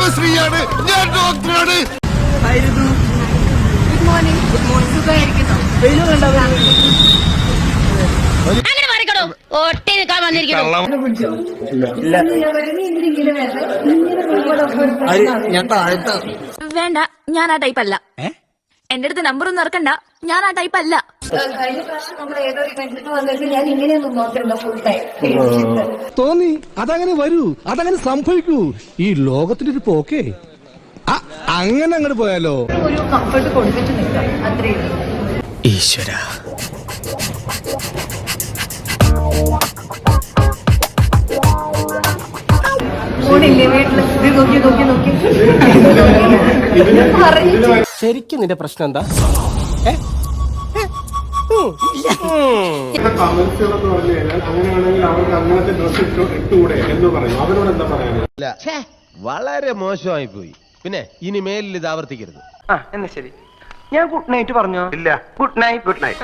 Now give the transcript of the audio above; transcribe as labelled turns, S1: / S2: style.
S1: കുടുംബശ്രീയാണ്, ഞാൻ ഡോക്ടറാണ്.
S2: Good morning. സുഖമായിരിക്കുന്നു. അങ്ങനെ മാറിക്കടോ. ഒട്ടി നിൽക്കാൻ വന്നിരിക്കുന്നു.
S3: വേണ്ട, ഞാൻ ആ ടൈപ്പ് അല്ല. എന്റെ അടുത്ത് നമ്പർ ഒന്നും ഇറക്കണ്ട, ഞാൻ ആ ടൈപ്പ് അല്ല.
S4: തോന്നി അതങ്ങനെ വരൂ, അതങ്ങനെ സംഭവിക്കൂ. ഈ ലോകത്തിന്റെ ഒരു പോക്കേ അങ്ങനെ അങ്ങോട്ട് പോയാലോ.
S5: ഒരു കംഫർട്ട് കൊടുത്തിട്ട് നിൽക്കാം, അത്രേ ഉള്ളൂ.
S6: ഈശ്വര,
S7: ശരിക്കും നിന്റെ പ്രശ്നം എന്താ?
S8: വളരെ മോശമായി പോയി. പിന്നെ ഇനി മേലിൽ ഇത് ആവർത്തിക്കരുത്.
S7: എന്നാ ശരി, ഞാൻ ഗുഡ് നൈറ്റ് പറഞ്ഞോ? ഇല്ല. Good night. Good night.